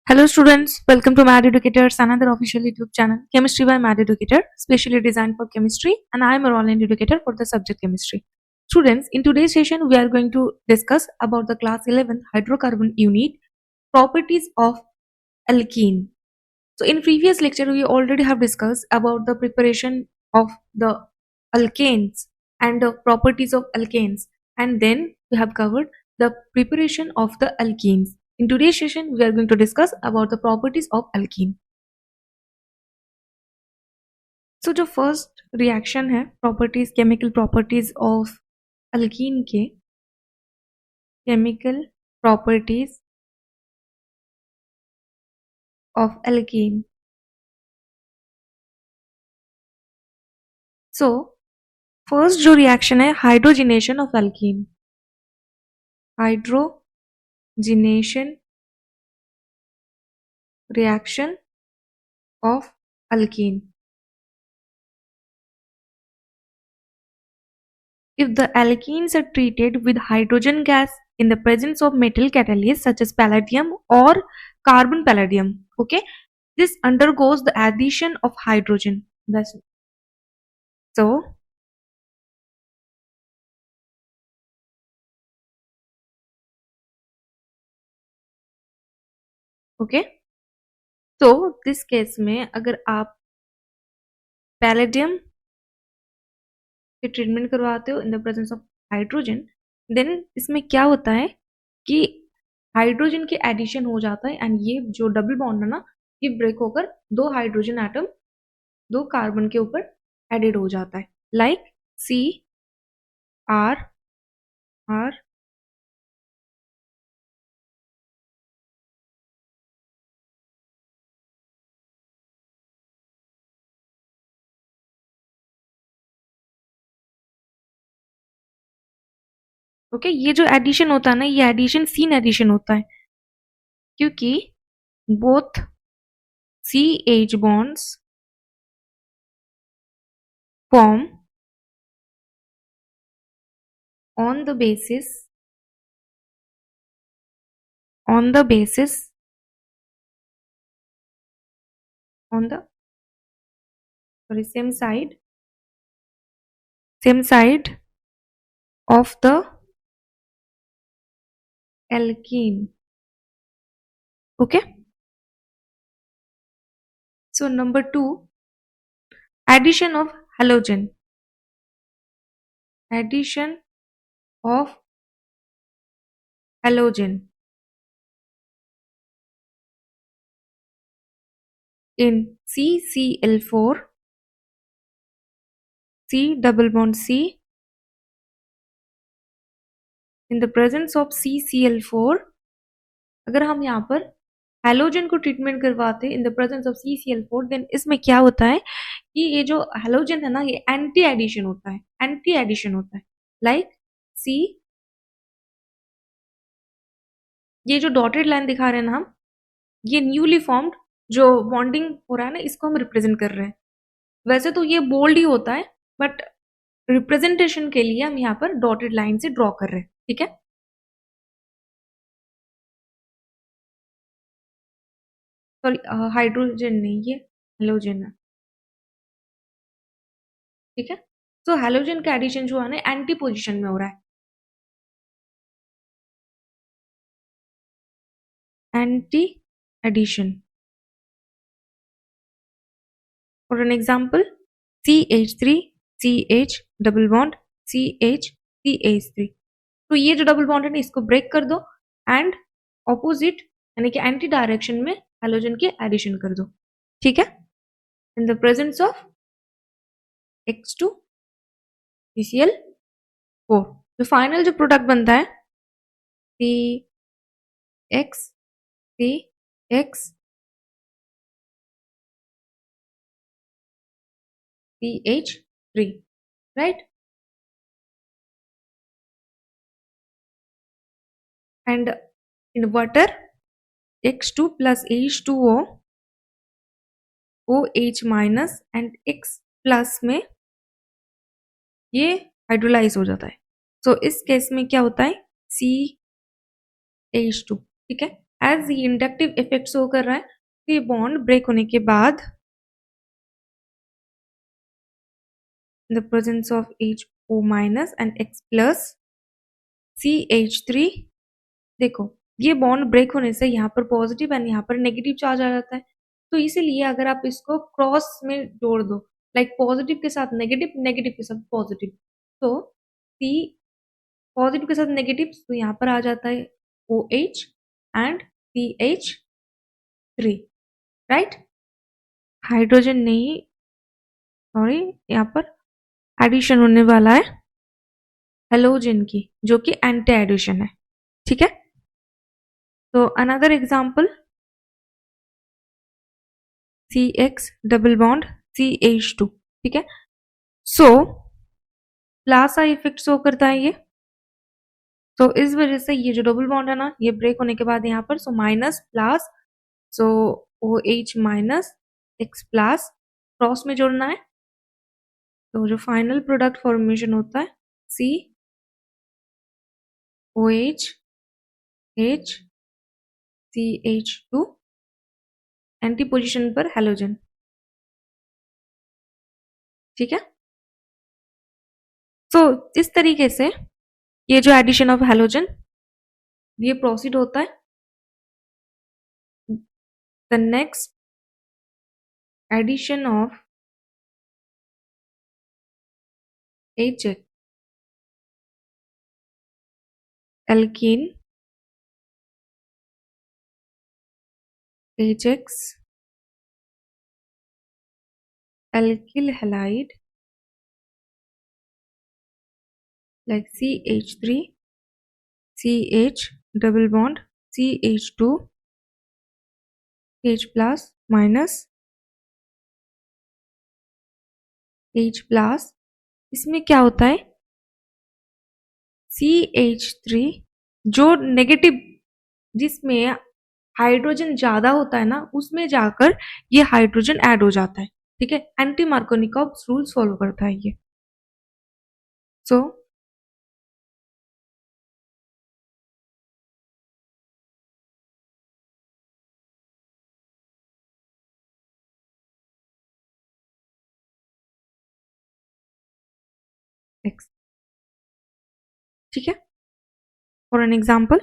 Hello students, welcome to Mad Educators, another official YouTube channel, Chemistry by Mad Educator, specially designed for chemistry, and I am a online educator for the subject chemistry. Students, in today's session, we are going to discuss about the class 11 hydrocarbon unit, properties of alkene. So in previous lecture, we already have discussed about the preparation of the alkanes and the properties of alkanes, and then we have covered the preparation of the alkenes. In today's session, we are going to discuss about the properties of alkene. So जो first reaction है properties, chemical properties of alkene के chemical properties of alkene. So first जो reaction है hydrogenation of alkene. Hydrogenation reaction of alkene. If the alkenes are treated with hydrogen gas in the presence of metal catalysts such as palladium or carbon palladium, okay, this undergoes the addition of hydrogen. That's so. Okay, तो this case में अगर आप palladium से treatment करवाते हो in the presence of hydrogen, then इसमें क्या होता है कि हाइड्रोजन के एडिशन हो जाता है एंड ये जो डबल बॉन्ड है ना, ये ब्रेक होकर दो हाइड्रोजन एटम दो कार्बन के ऊपर एडेड हो जाता है, like C R R okay. ये जो एडिशन होता है ना, ये एडिशन सीन एडिशन होता है क्योंकि both C H bonds form on the basis on the basis on the sorry same side of the alkene. Okay, so number 2, addition of halogen. Addition of halogen in CCl4 C double bond C in the presence of CCl4. अगर हम यहाँ पर halogen को treatment करवाते in the presence of CCl4, then इसमें क्या होता है कि ये जो हेलोजन है ना, ये एंटी एडिशन होता है, लाइक सी, ये जो डॉटेड लाइन दिखा रहे हैं ना हम, ये न्यूली फॉर्म्ड जो बॉन्डिंग हो रहा है ना, इसको हम रिप्रेजेंट कर रहे हैं। वैसे तो ये बोल्ड ही होता है, बट रिप्रेजेंटेशन के लिए हम यहाँ पर डॉटेड लाइन से ड्रॉ कर रहे हैं, ठीक है। सॉरी, हाइड्रोजन नहीं, ये हेलोजन है, ठीक है। तो हेलोजन का एडिशन जो है ना, एंटी पोजिशन में हो रहा है, anti addition. For an example CH3 CH double bond CH CH3। तो ये जो डबल बॉन्ड है ना, इसको ब्रेक कर दो एंड ऑपोजिट यानी कि एंटी डायरेक्शन में हेलोजन के एडिशन कर दो, ठीक है, इन the presence of X2 CCl4। जो फाइनल जो प्रोडक्ट बनता है CX CH3, right? And in water X2 plus H2O OH minus and X plus में ये हाइड्रोलाइज हो जाता है। सो इस केस में क्या होता है CH2, ठीक है। एज ये इंडक्टिव इफेक्ट शो कर रहा है, तो ये बॉन्ड ब्रेक होने के बाद the presence of HO minus and X plus CH3, देखो ये बॉन्ड ब्रेक होने से यहाँ पर पॉजिटिव एंड यहाँ पर नेगेटिव चार्ज आ जाता है, तो इसीलिए अगर आप इसको क्रॉस में जोड़ दो, लाइक पॉजिटिव के साथ नेगेटिव, नेगेटिव के साथ पॉजिटिव, तो C पॉजिटिव के साथ नेगेटिव, तो यहाँ पर आ जाता है OH and CH3, right. Hydrogen नहीं, सॉरी, यहाँ पर एडिशन होने वाला है हेलोजन की, जो कि एंटी एडिशन है, ठीक है। तो another example CX double bond CH2, ठीक है। सो प्लासा इफेक्ट शो करता है ये, तो इस वजह से ये जो डबल बॉन्ड है ना, ये ब्रेक होने के बाद यहाँ पर सो माइनस प्लस, सो OH minus X plus cross में जोड़ना है, तो जो फाइनल प्रोडक्ट फॉर्मेशन होता है COH H CH2 anti position पर हेलोजन, ठीक है। सो इस तरीके से ये जो एडिशन ऑफ हेलोजन ये प्रोसीड होता है। The next addition of HX alkene HX alkyl halide like CH3 CH double bond CH2 H plus minus H plus, इसमें क्या होता है CH3 जो नेगेटिव, जिसमें हाइड्रोजन ज्यादा होता है ना, उसमें जाकर ये हाइड्रोजन ऐड हो जाता है, ठीक है। एंटी मार्कोनिकॉव रूल्स फॉलो करता है ये। सो X, ठीक है। For an example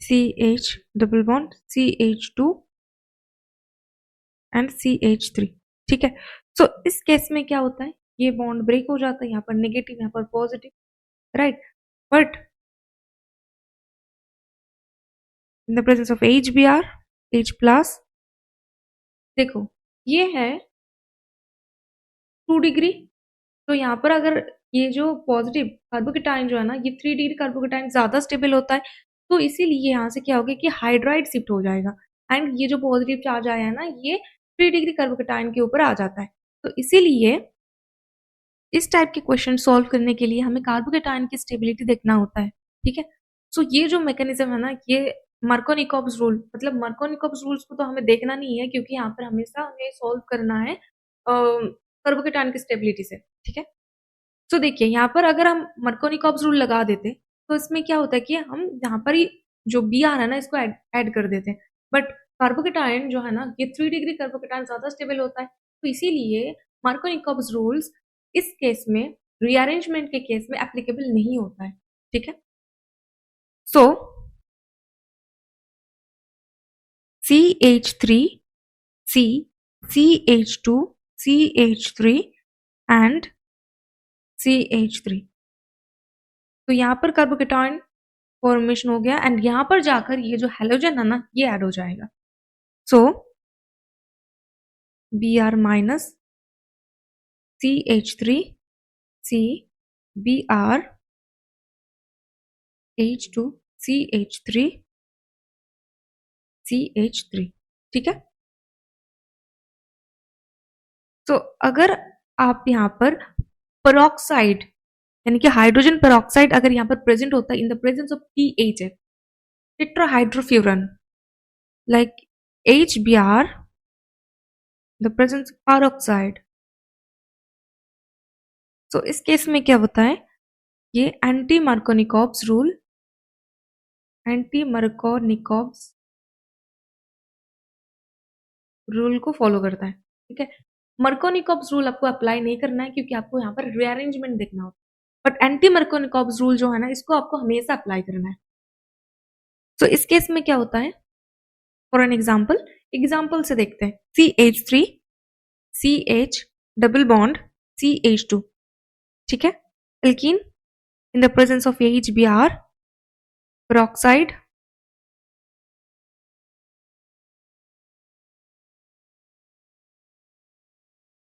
CH double bond CH2 and CH3, ठीक है। सो इस केस में क्या होता है, ये बॉन्ड ब्रेक हो जाता है, यहाँ पर नेगेटिव, यहाँ पर positive, right. But in the presence of HBr H plus, देखो ये है 2 डिग्री, तो यहाँ पर अगर ये जो पॉजिटिव कार्बोकेटाइन जो है ना, ये 3 डिग्री कार्बोकेटाइन ज्यादा स्टेबल होता है, तो इसीलिए यहाँ से क्या होगा कि हाइड्राइड शिफ्ट हो जाएगा एंड ये जो पॉजिटिव चार्ज आया है ना, ये 3 डिग्री कार्बोकेटाइन के ऊपर आ जाता है। तो इसीलिए इस टाइप के क्वेश्चन सॉल्व करने के लिए हमें कार्बोकेटाइन की स्टेबिलिटी देखना होता है, ठीक है। सो ये जो मैकेनिज्म है ना, ये मार्कोनिकॉव्स रूल, मतलब मार्कोनिकॉव्स रूल्स को तो हमें देखना नहीं है, क्योंकि यहाँ पर हमेशा हमें सॉल्व करना है कार्बोकेटाइन की स्टेबिलिटी से, ठीक है। तो देखिए यहाँ पर अगर हम मार्कोनिकॉव्स रूल लगा देते, तो इसमें क्या होता है कि हम यहाँ पर ही जो Br है ना, इसको ऐड कर देते हैं, बट कार्बोकेटाइन जो है ना, ये 3 डिग्री कार्बोकेटाइन ज्यादा स्टेबल होता है, तो इसीलिए मार्कोनिकॉव्स रूल्स इस केस में, रीअरेंजमेंट के केस में एप्लीकेबल नहीं होता है, ठीक है। सो CH3 C CH2 CH3 and CH3, तो यहाँ पर कार्बोकेटाइन फॉर्मेशन हो गया एंड यहाँ पर जाकर ये जो हेलोजन है ना, ये ऐड हो जाएगा। सो Br minus CH3 C Br H2 CH3 CH3, ठीक है। तो अगर आप यहाँ पर पेरोक्साइड, यानी कि हाइड्रोजन पेरोक्साइड अगर यहाँ पर प्रेजेंट होता है इन the presence of THF tetrahydrofuran like HBr, the presence of peroxide, तो इस केस में क्या होता है, ये anti Markovnikov's rule anti Markovnikov's rule को फॉलो करता है। ठीक है, मर्कोनिकोव्स रूल आपको अप्लाई नहीं करना है क्योंकि आपको यहाँ पर रीअरेंजमेंट देखना होता है, बट एंटी मर्कोनिकोव्स रूल जो है ना, इसको आपको हमेशा अप्लाई करना है। तो इस केस में क्या होता है, फॉर एन एग्जाम्पल से देखते हैं। CH3 CH double bond CH2, ठीक है, alkene in the presence of AHBr peroxide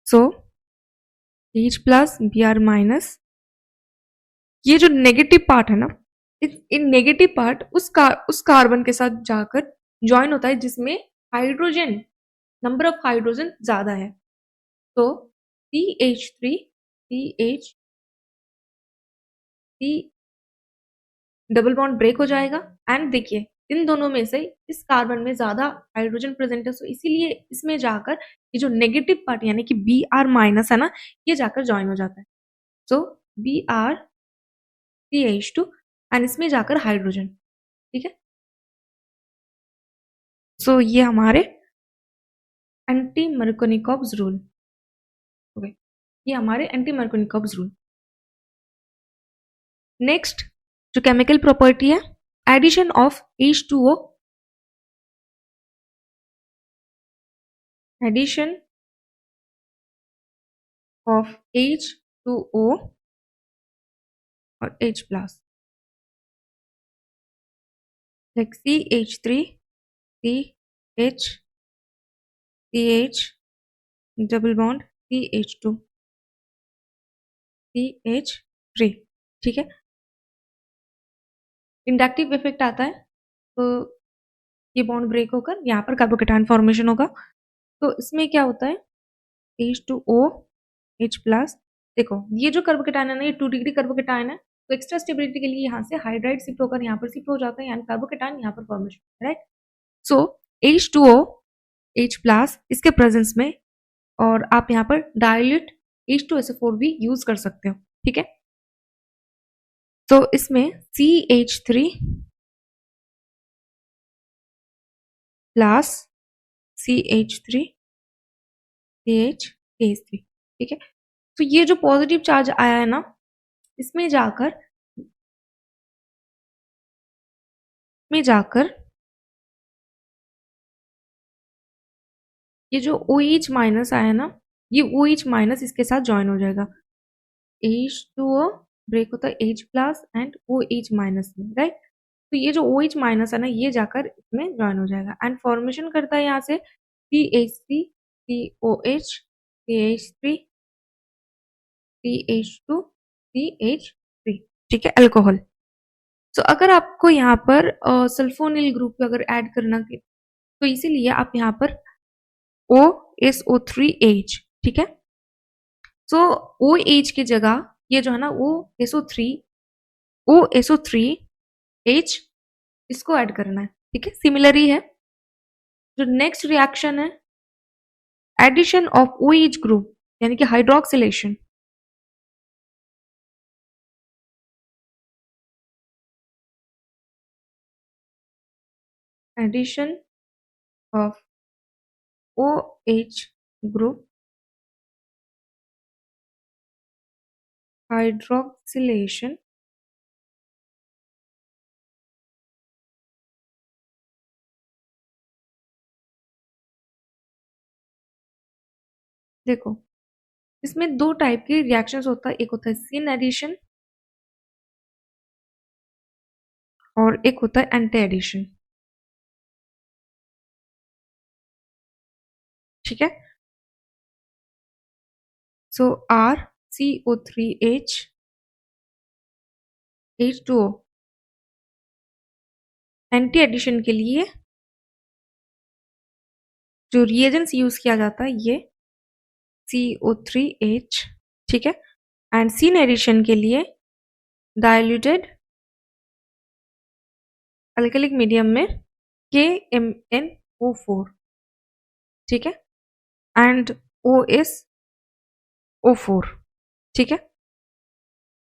so H plus Br minus, ये जो नेगेटिव पार्ट है ना, इन नेगेटिव पार्ट उस कार्बन के साथ जाकर ज्वाइन होता है जिसमें हाइड्रोजन, नंबर ऑफ हाइड्रोजन ज्यादा है। तो CH3 CH double bond break हो जाएगा एंड देखिए इन दोनों में से इस कार्बन में ज्यादा हाइड्रोजन प्रेजेंट है, तो इसीलिए इसमें जाकर ये जो नेगेटिव पार्ट यानी कि Br माइनस है ना, ये जाकर ज्वाइन हो जाता है। सो Br CH2 एंड इसमें जाकर हाइड्रोजन, ठीक है। सो ये हमारे एंटी मर्कोनिकोव्स रूल हो गए, ये हमारे एंटी मर्कोनिकोव्स रूल। नेक्स्ट जो केमिकल प्रॉपर्टी है, addition of H2O, addition of H2O और H plus, like CH3 CH double bond CH2 CH3, ठीक है। इंडक्टिव इफेक्ट आता है तो ये बॉन्ड ब्रेक होकर यहाँ पर कार्बोकेटायन फॉर्मेशन होगा। तो इसमें क्या होता है, H2O H प्लस, देखो ये जो कार्बोकेटायन है ना, ये 2 डिग्री कार्बोकेटायन है, तो एक्स्ट्रा स्टेबिलिटी के लिए यहाँ से हाइड्राइड शिफ्ट होकर यहाँ पर शिफ्ट हो जाता है, यानी कार्बोकेटायन यहाँ पर फॉर्मेशन, राइट। सो H2O H प्लस इसके प्रेजेंस में, और आप यहाँ पर डाइल्यूट H2SO4 भी यूज कर सकते हो, ठीक है। तो इसमें CH3 प्लस CH3 CH3, ठीक है। तो ये जो पॉजिटिव चार्ज आया है ना, इसमें जाकर ये जो OH माइनस आया ना, ये OH माइनस इसके साथ ज्वाइन हो जाएगा। H2O ब्रेक होता है H plus and OH minus में, राइट। तो ये जो OH माइनस है ना, ये जाकर इसमें ज्वाइन हो जाएगा एंड फॉर्मेशन करता है यहाँ से CH3 COH CH3 CH2 CH3, ठीक है, अल्कोहल। तो अगर आपको यहाँ पर सल्फोनिल ग्रुप अगर ऐड करना तो इसीलिए आप यहाँ पर OSO3H, ठीक है। तो OH की जगह ये जो है ना OSO3H इसको ऐड करना है, ठीक है, सिमिलर ही है। जो नेक्स्ट रिएक्शन है, एडिशन ऑफ OH ग्रुप यानी कि hydroxylation, addition of OH group hydroxylation, देखो इसमें 2 टाइप के रिएक्शंस होता है, एक होता है सिन एडिशन और एक होता है एंटी एडिशन, ठीक है। सो RCO3H H2O एंटी एडिशन के लिए जो रिएजेंट्स यूज किया जाता है ये CO3H, ठीक है, एंड सिन एडिशन के लिए डाइल्यूटेड अल्कलिक मीडियम में KMnO4, ठीक है, एंड OSO4, ठीक है।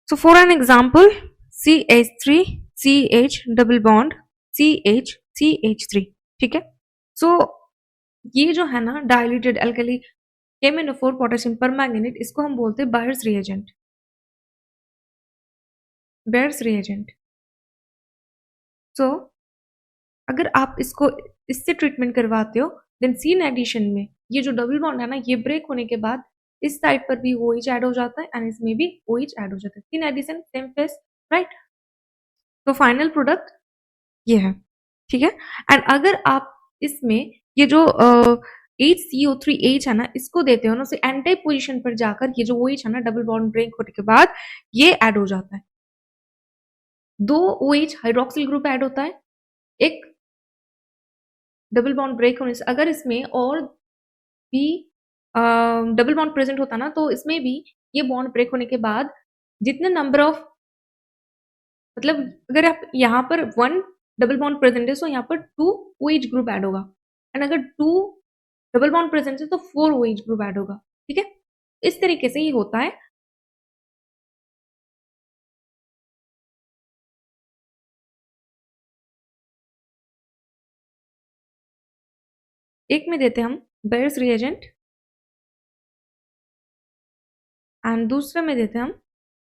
So for an example, CH3CH double bond CH3, ठीक है। सो ये जो है ना diluted alkali KMnO4 potassium permanganate, इसको हम बोलते हैं Baeyer's reagent. Baeyer's reagent. So अगर आप इसको इससे ट्रीटमेंट करवाते हो, देन सीन एडिशन में ये जो डबल बॉन्ड है ना, ये ब्रेक होने के बाद इस साइड पर भी OH ऐड हो जाता है एंड इसमें भी OH ऐड हो जाता है। Syn addition same face, right. तो फाइनल प्रोडक्ट ये है, ठीक है। एंड अगर आप इसमें ये जो HCO3H है ना, इसको देते हो ना, उसे एंटी पोजिशन पर जाकर ये जो OH है ना, डबल बॉन्ड ब्रेक होने के बाद ये ऐड हो जाता है। 2 OH हाइड्रोक्सिल ग्रुप ऐड होता है, एक डबल बॉन्ड ब्रेक होने से अगर इसमें और भी डबल बॉन्ड प्रेजेंट होता ना, तो इसमें भी ये बॉन्ड ब्रेक होने के बाद जितने नंबर ऑफ, मतलब अगर आप यहाँ पर 1 डबल बॉन्ड प्रेजेंट है तो यहाँ पर 2 OH ग्रुप ऐड होगा, एंड अगर 2 डबल बॉन्ड प्रेजेंट है तो 4 OH ग्रुप ऐड होगा, ठीक है। इस तरीके से ये होता है। एक में देते हैं हम बेयर्स रिएजेंट एंड दूसरे में देते हैं हम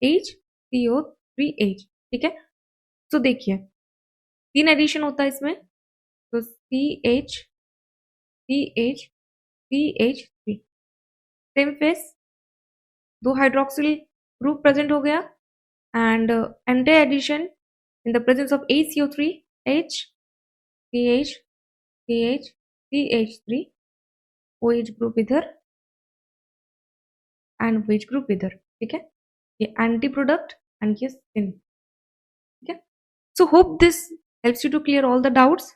HCO3H, ठीक है। तो देखिए 3 एडिशन होता है इसमें, तो CH3 same face, 2 hydroxyl group present हो गया, and anti addition in the presence of HCO3H, CH, CH, CH3, OH group इधर एंड OH ग्रुप इधर, ठीक है। ये एंटी प्रोडक्ट एंड ये सिन, ठीक है। So hope this helps you to clear all the doubts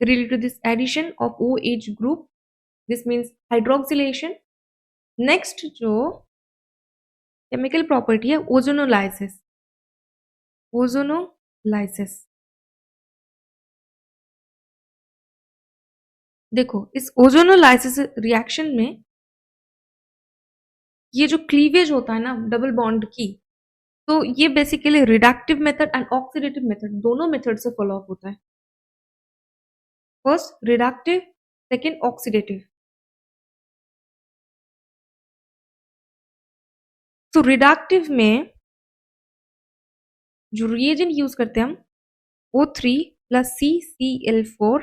related to this addition of OH group. This means hydroxylation. Next जो chemical property है ozonolysis. Ozonolysis. देखो इस ओजोनोलाइसिस रिएक्शन में ये जो क्लीवेज होता है ना डबल बॉन्ड की, तो ये basically reductive method and oxidative method दोनों मेथड से फॉलो अप होता है। First reductive, second oxidative. तो रिडक्टिव में जो रिएजेंट यूज करते हैं हम O3 plus CCl4,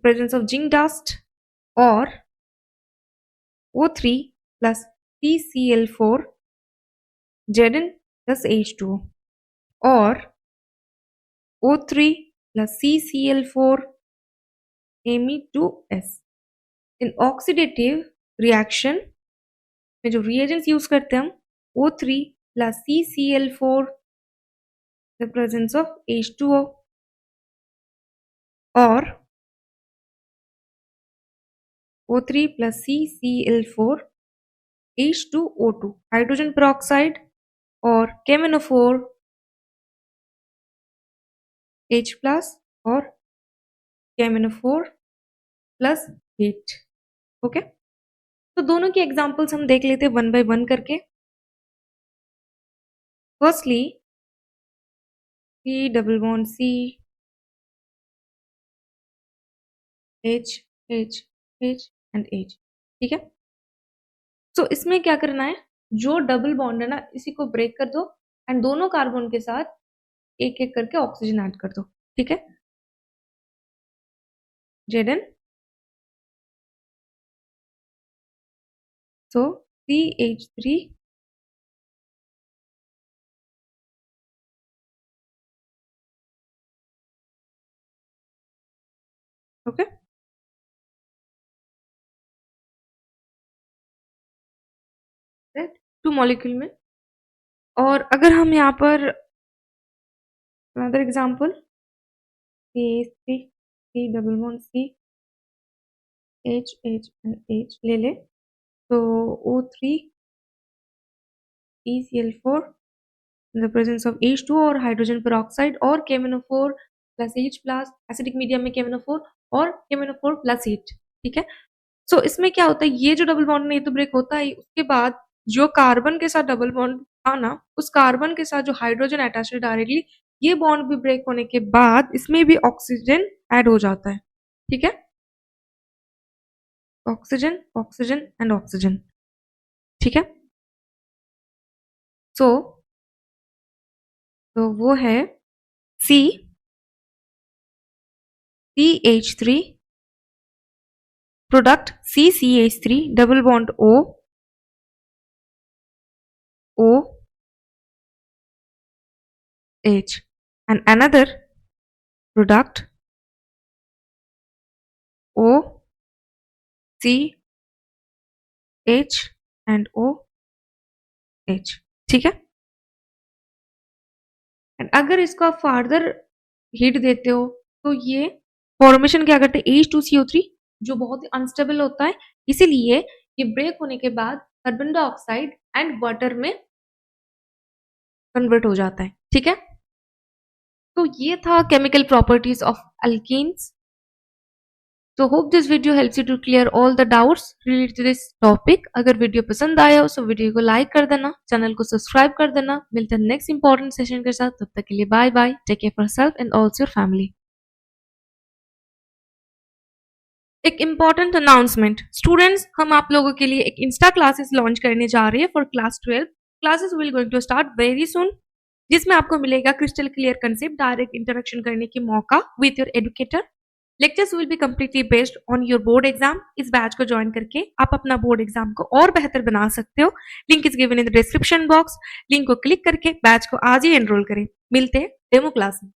presence of zinc dust, और O3 plus CCl4 Zn plus H2O, और O3 plus CCl4 Me2S। इन ऑक्सीडेटिव रिएक्शन में जो रिएजेंट्स यूज करते हैं हम O3 plus CCl4, the presence of H2O, और O3 plus CCl4 H2O2 hydrogen peroxide, और KMnO4 H plus और KMnO4 प्लस H, ओके। तो दोनों की एग्जांपल्स हम देख लेते हैं वन बाय वन करके। Firstly C double bond C, H H H and H, ठीक है। तो इसमें क्या करना है, जो डबल बॉन्ड है ना इसी को ब्रेक कर दो एंड दोनों कार्बन के साथ एक एक करके ऑक्सीजन ऐड कर दो, ठीक है। Zn, so CH3, okay. Right, 2 molecule में। और अगर हम यहाँ पर another example CH3 C double bond C H H and H ले ले, तो O3 ECl4 in the presence of H2 और हाइड्रोजन पेरोक्साइड, और KMnO4 plus H plus, acidic medium में KMnO4 और KMnO4 प्लस H, ठीक है। सो इसमें क्या होता है, ये जो डबल बॉन्ड में ये तो ब्रेक होता है, उसके बाद जो कार्बन के साथ डबल बॉन्ड था ना, उस कार्बन के साथ जो हाइड्रोजन अटैच है डायरेक्टली ये बॉन्ड भी ब्रेक होने के बाद इसमें भी ऑक्सीजन ऐड हो जाता है, ठीक है, ऑक्सीजन ऑक्सीजन एंड ऑक्सीजन, ठीक है। सो तो वो है CH3 product CCH3 double bond OH and another product OCH and OH, ठीक है। एंड अगर इसको आप फार्दर हीट देते हो तो ये फॉर्मेशन क्या करते हैं, H2CO3 जो बहुत ही अनस्टेबल होता है, इसीलिए ये ब्रेक होने के बाद कार्बन डाइऑक्साइड एंड वाटर में कन्वर्ट हो जाता है, ठीक है। तो ये था केमिकल प्रॉपर्टीज ऑफ अल्कीन्स। तो hope this video helps you to clear all the doubts related to this topic. अगर वीडियो पसंद आया हो तो वीडियो को लाइक कर देना, चैनल को सब्सक्राइब कर देना। मिलते हैं नेक्स्ट इंपॉर्टेंट सेशन के साथ, तब तक के लिए bye bye, take care for self and also your family. एक इम्पॉर्टेंट अनाउंसमेंट स्टूडेंट्स, हम आप लोगों के लिए एक इंस्टा क्लासेस लॉन्च करने जा रहे हैं for class 12। Classes will going to start very soon, जिसमें आपको मिलेगा crystal clear concept, direct interaction करने की मौका with your educator. Lectures will be completely based on your board exam. इस बैच को ज्वाइन करके आप अपना बोर्ड एग्जाम को और बेहतर बना सकते हो। Link is given in the description box. Link को क्लिक करके बैच को आज ही एनरोल करें। मिलते हैं डेमो क्लास में।